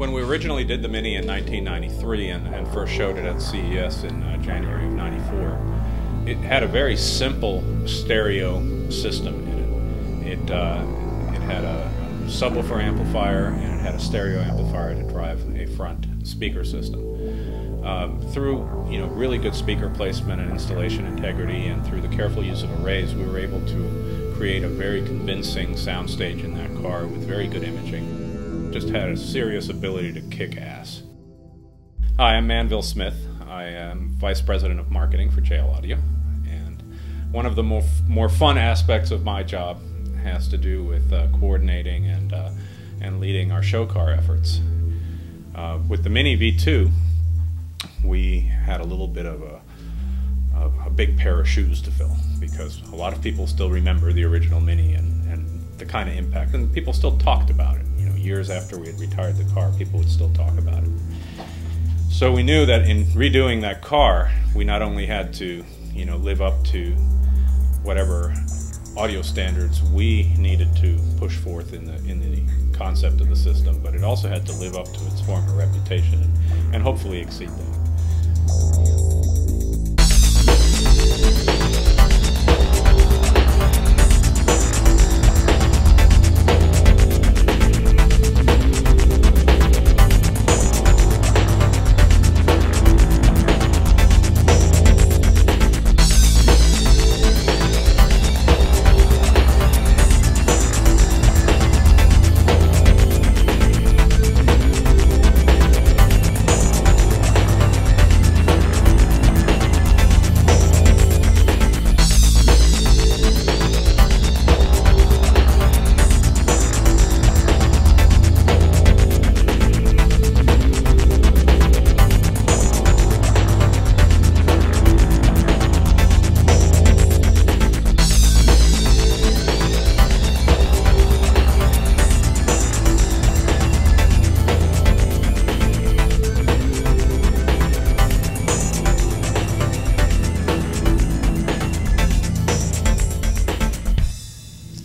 When we originally did the Mini in 1993 and first showed it at CES in January of '94, it had a very simple stereo system in it. It had a subwoofer amplifier and it had a stereo amplifier to drive a front speaker system. Through really good speaker placement and installation integrity, and through the careful use of arrays, we were able to create a very convincing soundstage in that car with very good imaging. Just had a serious ability to kick ass. Hi, I'm Manville Smith. I am Vice President of Marketing for JL Audio, and one of the more fun aspects of my job has to do with coordinating and leading our show car efforts. With the Mini V2, we had a little bit of a big pair of shoes to fill, because a lot of people still remember the original Mini and the kind of impact, and people still talked about it. Years after we had retired the car, people would still talk about it. So we knew that in redoing that car, we not only had to live up to whatever audio standards we needed to push forth in the concept of the system, but it also had to live up to its former reputation and hopefully exceed that.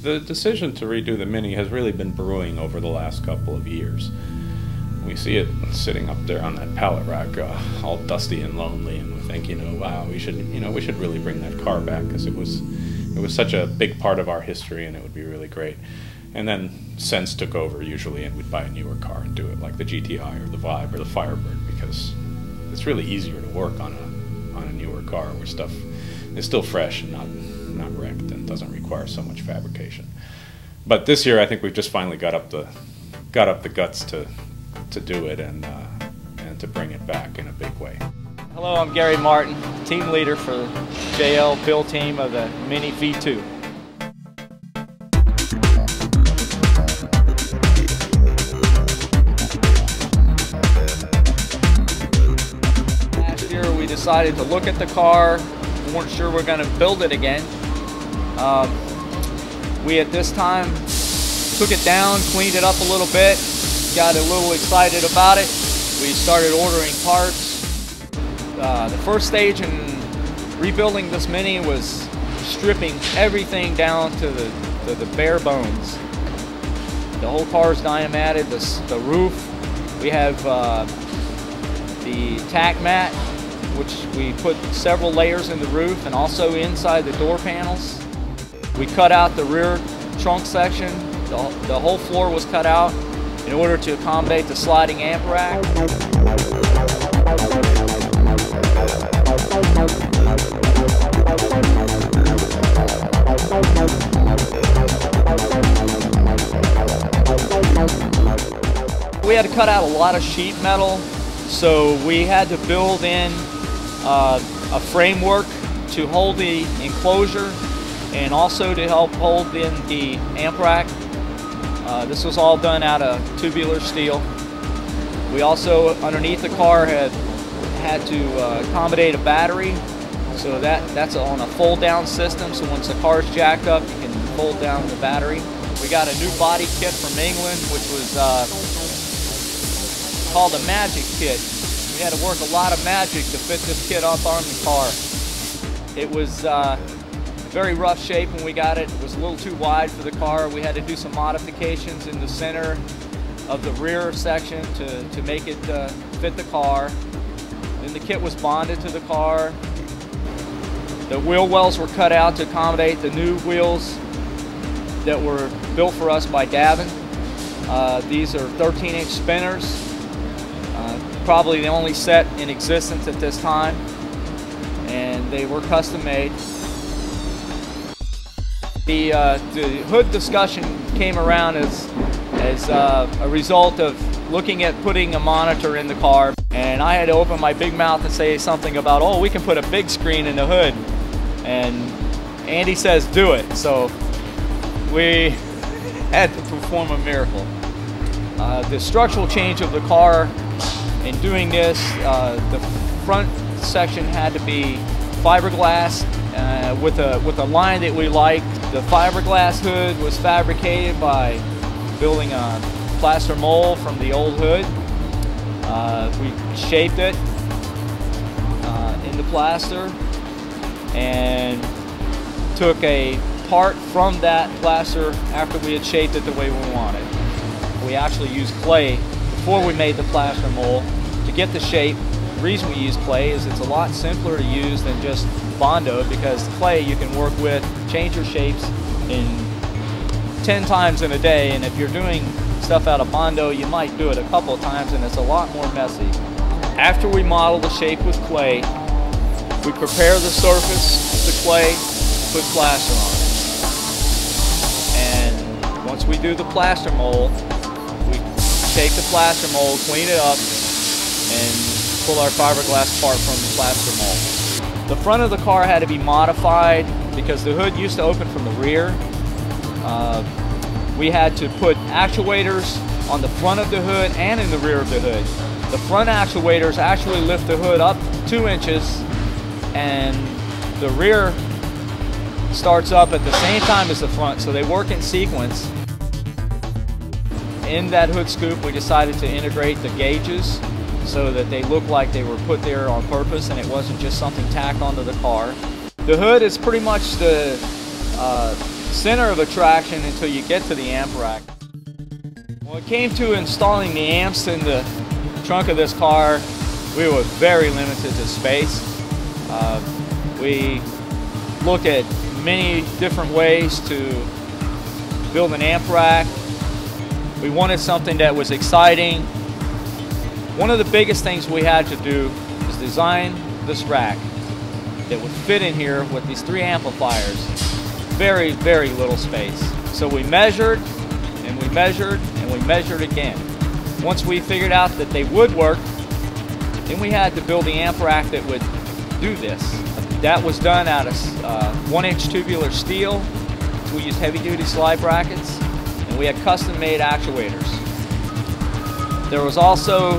The decision to redo the Mini has really been brewing over the last couple of years. We see it sitting up there on that pallet rack, all dusty and lonely, and we think, wow, we should really bring that car back, because it was such a big part of our history, and it would be really great. And then sense took over usually, and we'd buy a newer car and do it, like the GTI or the Vibe or the Firebird, because it's really easier to work on a newer car where stuff is still fresh and not wrecked and doesn't require so much fabrication. But this year I think we've just finally got up the guts to do it and to bring it back in a big way. Hello, I'm Gary Martin, team leader for the JL build team of the Mini V2. Last year we decided to look at the car. We weren't sure we're going to build it again. We at this time took it down, cleaned it up a little bit, got a little excited about it. We started ordering parts. The first stage in rebuilding this Mini was stripping everything down to the bare bones. The whole car is dynamatted, the roof. We have the tack mat, which we put several layers in the roof and also inside the door panels. We cut out the rear trunk section. The whole floor was cut out in order to accommodate the sliding amp rack. We had to cut out a lot of sheet metal, so we had to build in a framework to hold the enclosure and also to help hold in the amp rack. This was all done out of tubular steel. We also, underneath the car, had to accommodate a battery, so that's on a fold-down system, so once the car is jacked up, you can fold down the battery. We got a new body kit from England, which was called a Magic Kit. We had to work a lot of magic to fit this kit up on the car. It was very rough shape when we got it. It was a little too wide for the car. We had to do some modifications in the center of the rear section to make it fit the car. Then the kit was bonded to the car. The wheel wells were cut out to accommodate the new wheels that were built for us by Davin. These are 13-inch spinners, probably the only set in existence at this time, and they were custom made. The hood discussion came around as a result of looking at putting a monitor in the car, and I had to open my big mouth and say something about, oh, we can put a big screen in the hood, and Andy says do it. So we had to perform a miracle. The structural change of the car, in doing this, the front section had to be fiberglass with a line that we liked. The fiberglass hood was fabricated by building a plaster mold from the old hood. We shaped it in the plaster and took a part from that plaster after we had shaped it the way we wanted. We actually used clay before we made the plaster mold to get the shape. The reason we use clay is it's a lot simpler to use than just Bondo, because clay you can work with, change your shapes in 10 times in a day, and if you're doing stuff out of Bondo, you might do it a couple of times and it's a lot more messy. After we model the shape with clay, we prepare the surface, the clay, put plaster on it. And once we do the plaster mold, we take the plaster mold, clean it up, and pull our fiberglass part from the plaster mold. The front of the car had to be modified because the hood used to open from the rear. We had to put actuators on the front of the hood and in the rear of the hood. The front actuators actually lift the hood up 2 inches, and the rear starts up at the same time as the front, so they work in sequence. In that hood scoop, we decided to integrate the gauges so that they look like they were put there on purpose and it wasn't just something tacked onto the car. The hood is pretty much the center of attraction until you get to the amp rack. When it came to installing the amps in the trunk of this car, we were very limited to space. We looked at many different ways to build an amp rack. We wanted something that was exciting. One of the biggest things we had to do is design this rack that would fit in here with these 3 amplifiers. Very, very little space. So we measured, and we measured, and we measured again. Once we figured out that they would work, then we had to build the amp rack that would do this. That was done out of 1-inch tubular steel. We used heavy-duty slide brackets, and we had custom-made actuators. There was also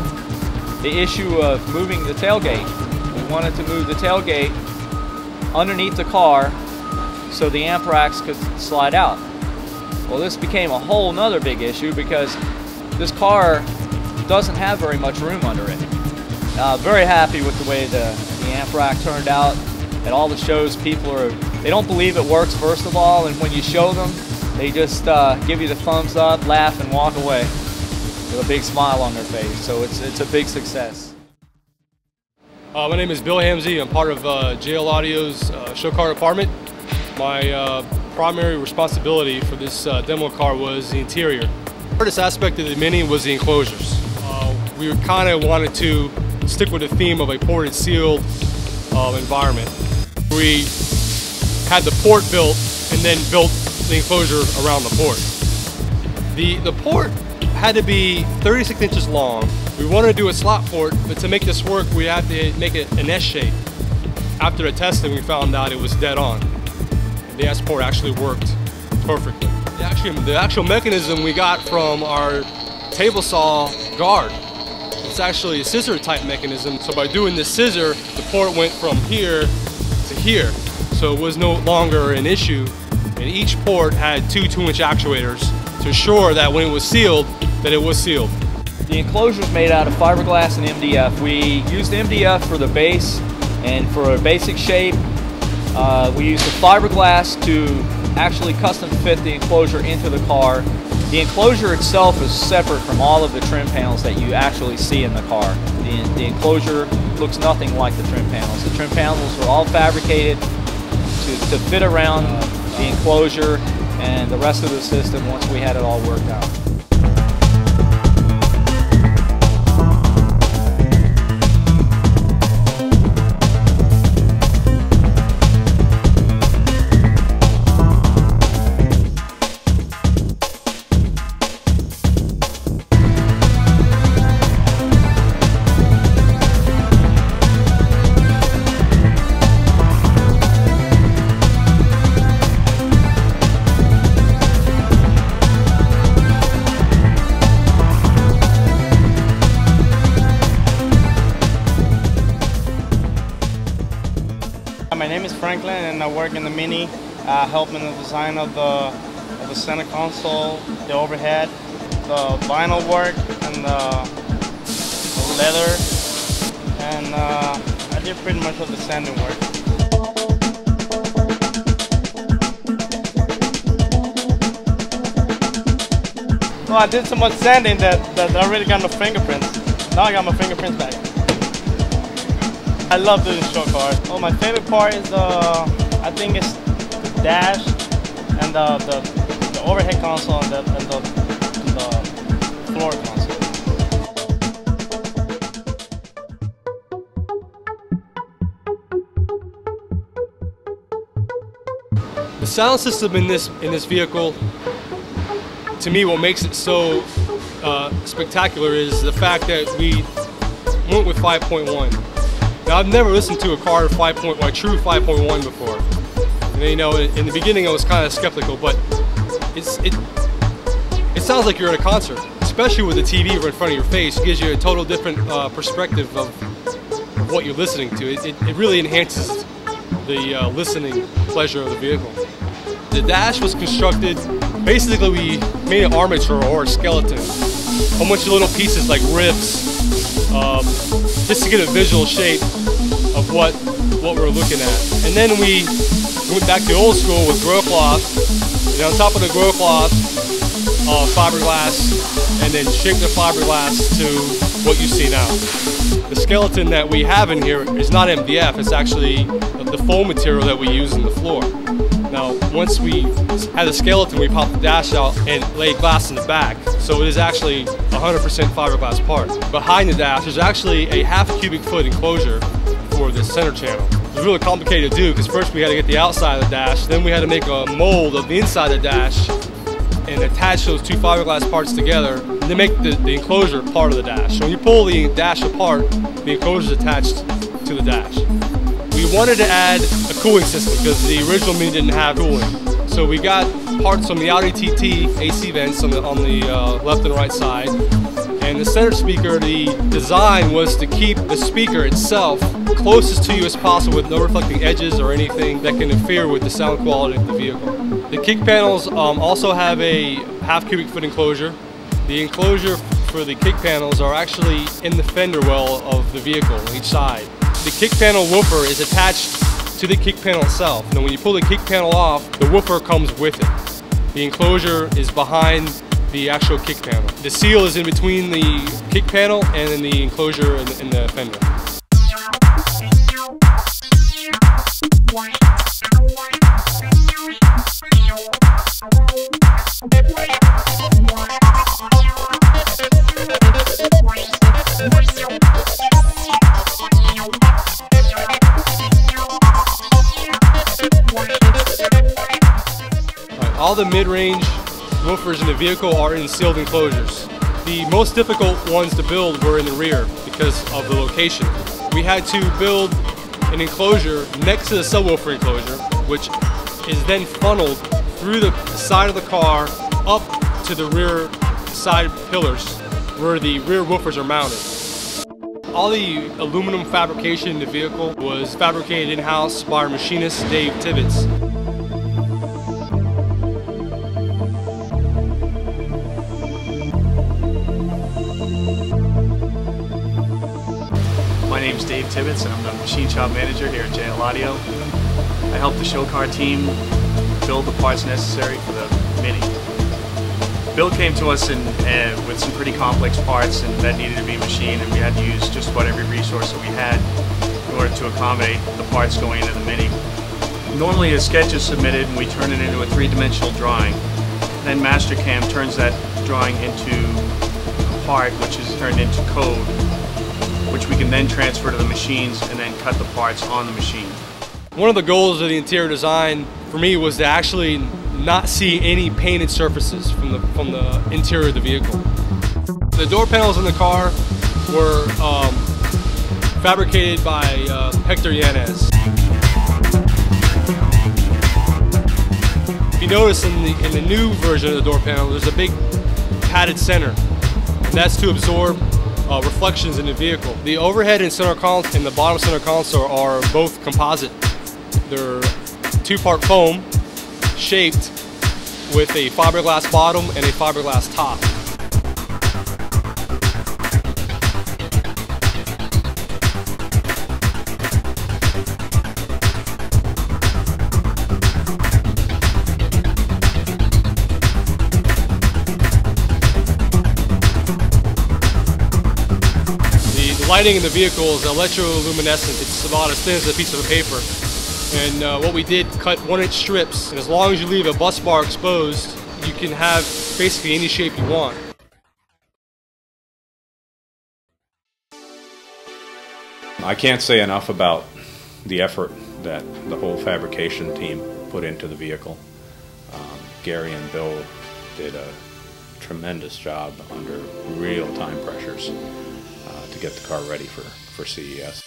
the issue of moving the tailgate. We wanted to move the tailgate underneath the car so the amp racks could slide out. Well, this became a whole nother big issue because this car doesn't have very much room under it. Very happy with the way the amp rack turned out. At all the shows, they don't believe it works, first of all, and when you show them, they just give you the thumbs up, laugh, and walk away with a big smile on their face. So it's a big success. My name is Bill Hamzy. I'm part of JL Audio's show car department. My primary responsibility for this demo car was the interior. The hardest aspect of the Mini was the enclosures. We kind of wanted to stick with the theme of a ported sealed environment. We had the port built and then built the enclosure around the port. The port had to be 36 inches long. We wanted to do a slot port, but to make this work, we had to make it an S shape. After the testing, we found out it was dead on. The S port actually worked perfectly. The actual mechanism we got from our table saw guard. It's actually a scissor type mechanism. So by doing the scissor, the port went from here to here. So it was no longer an issue. And each port had 2 2-inch actuators to ensure that when it was sealed, that it was sealed. The enclosure is made out of fiberglass and MDF. We used MDF for the base and for a basic shape. We used the fiberglass to actually custom fit the enclosure into the car The enclosure itself is separate from all of the trim panels that you actually see in the car. The enclosure looks nothing like the trim panels. The trim panels are all fabricated to fit around the enclosure and the rest of the system once we had it all worked out. My name is Franklin, and I work in the Mini, helping the design of the center console, the overhead, the vinyl work, and the leather, and I did pretty much all the sanding work. Well, I did so much sanding that I already got no fingerprints. Now I got my fingerprints back. I love doing show cars. Oh, my favorite part is I think it's the dash and the overhead console and the floor console. The sound system in this vehicle, to me, what makes it so spectacular is the fact that we went with 5.1. Now, I've never listened to a car a true 5.1 before. And, you know, in the beginning I was kind of skeptical, but it sounds like you're at a concert, especially with the TV right in front of your face. It gives you a total different perspective of what you're listening to. It really enhances the listening pleasure of the vehicle. The dash was constructed, basically we made an armature or a skeleton, a bunch of little pieces like ribs, just to get a visual shape of what we're looking at. And then we went back to old school with grill cloth, and on top of the grill cloth, fiberglass, and then shape the fiberglass to what you see now. The skeleton that we have in here is not MDF, it's actually the foam material that we use in the floor. Now, once we had the skeleton, we popped the dash out and laid glass in the back. So it is actually 100% fiberglass part. Behind the dash, there's actually a half cubic foot enclosure for the center channel. It was really complicated to do because first we had to get the outside of the dash, then we had to make a mold of the inside of the dash and attach those two fiberglass parts together and then make the enclosure part of the dash. So when you pull the dash apart, the enclosure is attached to the dash. We wanted to add a cooling system because the original Mini didn't have cooling. So we got parts from the Audi TT AC vents on the left and right side. And the center speaker, the design was to keep the speaker itself closest to you as possible with no reflecting edges or anything that can interfere with the sound quality of the vehicle. The kick panels also have a half cubic foot enclosure. The enclosure for the kick panels are actually in the fender well of the vehicle on each side. The kick panel woofer is attached to the kick panel itself. And when you pull the kick panel off, the woofer comes with it. The enclosure is behind the actual kick panel. The seal is in between the kick panel and then the enclosure in the fender. All the mid-range woofers in the vehicle are in sealed enclosures. The most difficult ones to build were in the rear because of the location. We had to build an enclosure next to the subwoofer enclosure, which is then funneled through the side of the car up to the rear side pillars where the rear woofers are mounted. All the aluminum fabrication in the vehicle was fabricated in-house by our machinist, Dave Tibbetts. My name's Dave Tibbetts and I'm the machine shop manager here at JL Audio. I help the show car team build the parts necessary for the Mini. Bill came to us with some pretty complex parts and that needed to be machined, and we had to use just about every resource that we had in order to accommodate the parts going into the Mini. Normally a sketch is submitted and we turn it into a three-dimensional drawing. Then Mastercam turns that drawing into a part which is turned into code, which we can then transfer to the machines and then cut the parts on the machine. One of the goals of the interior design for me was to actually not see any painted surfaces from the interior of the vehicle. The door panels in the car were fabricated by Hector Yanez. If you notice in the new version of the door panel, there's a big padded center, and that's to absorb reflections in the vehicle. The overhead and center console and the bottom center console are both composite. They're two-part foam shaped with a fiberglass bottom and a fiberglass top. The lighting in the vehicle is electroluminescent. It's about as thin as a piece of paper. And what we did, cut 1-inch strips, and as long as you leave a bus bar exposed, you can have basically any shape you want. I can't say enough about the effort that the whole fabrication team put into the vehicle. Gary and Bill did a tremendous job under real time pressures to get the car ready for CES.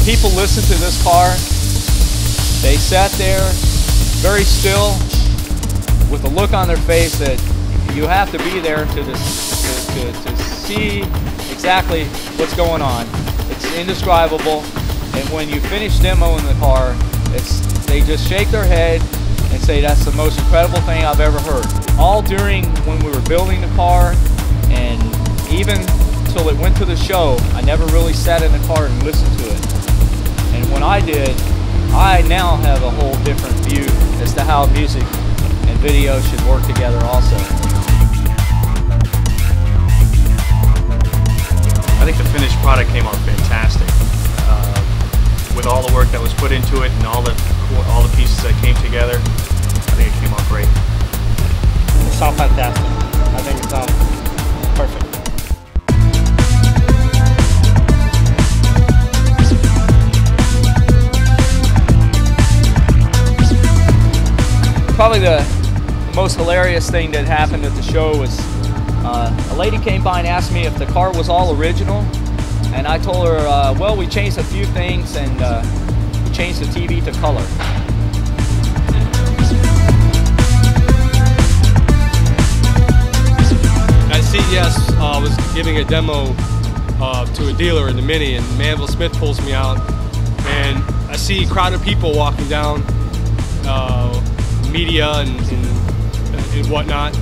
People listen to this car, they sat there very still with a look on their face that you have to be there to see exactly what's going on. It's indescribable, and when you finish demoing the car, they just shake their head and say that's the most incredible thing I've ever heard. All during when we were building the car, and even till it went to the show, I never really sat in the car and listened to it. And when I did, I now have a whole different view as to how music and video should work together also. I think the finished product came out fantastic. With all the work that was put into it and all the pieces that came together, I think it came out great. It sounds fantastic. I think it sounds perfect. Probably the most hilarious thing that happened at the show was a lady came by and asked me if the car was all original, and I told her, well, we changed a few things and we changed the TV to color. At CES, I was giving a demo to a dealer in the Mini, and Manville Smith pulls me out, and I see a crowd of people walking down, media and whatnot,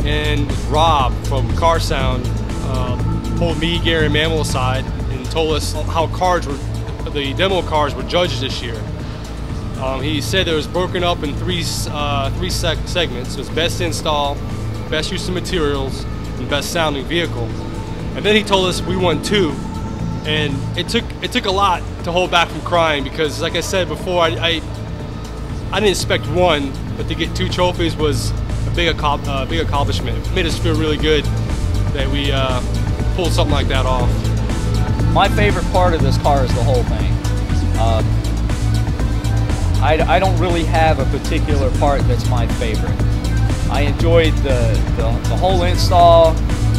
and Rob from Car Sound pulled me, Gary, and Manville aside and told us how the demo cars were judged this year. He said it was broken up in three segments. It was best install, best use of materials, and best sounding vehicle. And then he told us we won 2, and it took a lot to hold back from crying, because, like I said before, I didn't expect 1, but to get 2 trophies was a big accomplishment. It made us feel really good that we pulled something like that off. My favorite part of this car is the whole thing. I don't really have a particular part that's my favorite. I enjoyed the whole install,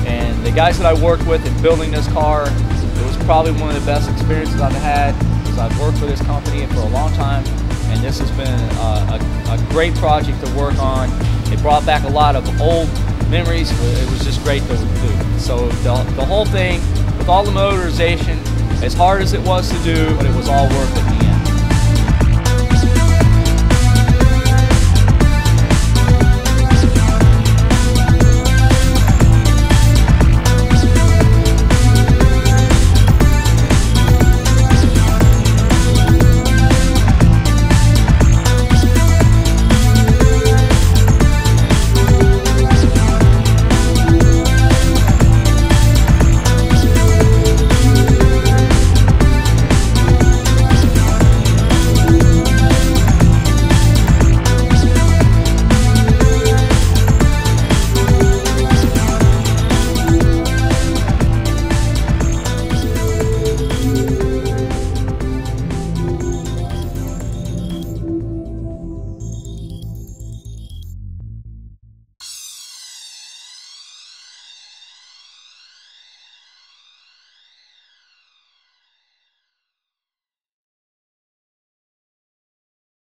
and the guys that I worked with in building this car. It was probably one of the best experiences I've had, because I've worked for this company for a long time, and this has been a great project to work on. It brought back a lot of old memories. It was just great to do. So the whole thing, with all the motorization, As hard as it was to do, but it was all worth it.